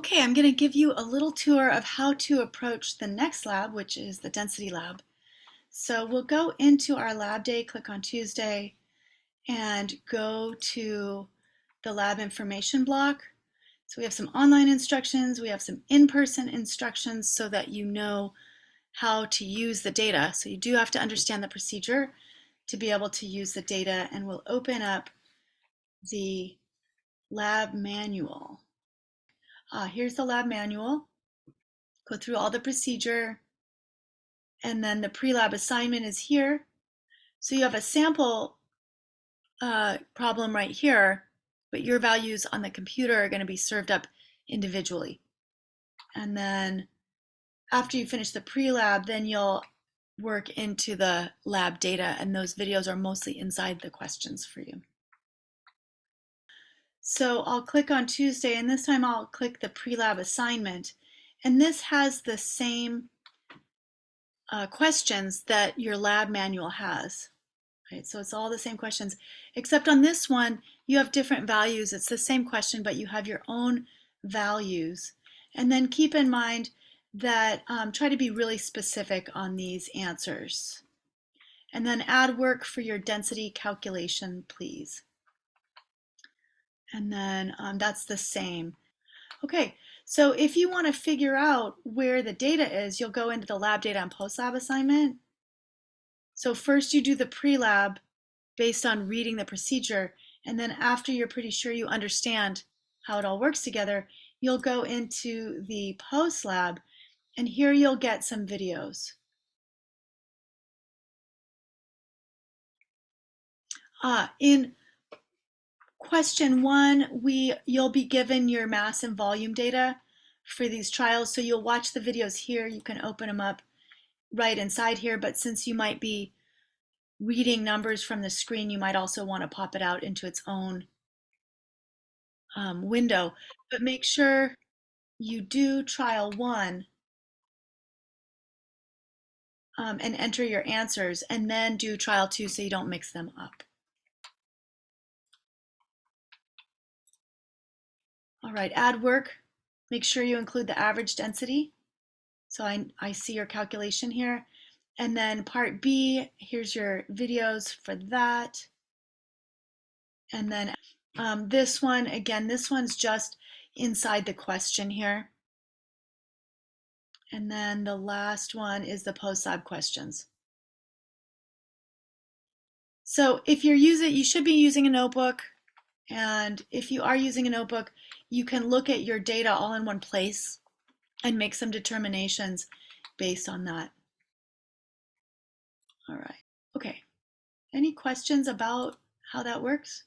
Okay, I'm going to give you a little tour of how to approach the next lab, which is the density lab. So we'll go into our lab day, click on Tuesday, and go to the lab information block. So we have some online instructions, we have some in-person instructions so that you know how to use the data. So you do have to understand the procedure to be able to use the data, and we'll open up the lab manual. Here's the lab manual. Go through all the procedure, and then the pre-lab assignment is here. So you have a sample problem right here, but your values on the computer are going to be served up individually. And then after you finish the pre-lab, then you'll work into the lab data, and those videos are mostly inside the questions for you. So I'll click on Tuesday, and this time I'll click the pre-lab assignment. And this has the same questions that your lab manual has. Right, so it's all the same questions, except on this one, you have different values. It's the same question, but you have your own values. And then keep in mind that try to be really specific on these answers. And then add work for your density calculation, please. And then that's the same. Okay, so if you want to figure out where the data is, you'll go into the lab data and post-lab assignment. So first you do the pre-lab based on reading the procedure, and then after you're pretty sure you understand how it all works together, you'll go into the post lab, and here you'll get some videos. In question 1, you'll be given your mass and volume data for these trials, so you'll watch the videos here. You can open them up right inside here, but since you might be reading numbers from the screen, you might also want to pop it out into its own window. But make sure you do trial 1 and enter your answers, and then do trial 2 so you don't mix them up. All right, add work. Make sure you include the average density. So I see your calculation here. And then part B, here's your videos for that. And then this one, again, this one's just inside the question here. And then the last one is the post-lab questions. So if you're you should be using a notebook. And if you are using a notebook, you can look at your data all in one place and make some determinations based on that. All right. Okay. Any questions about how that works?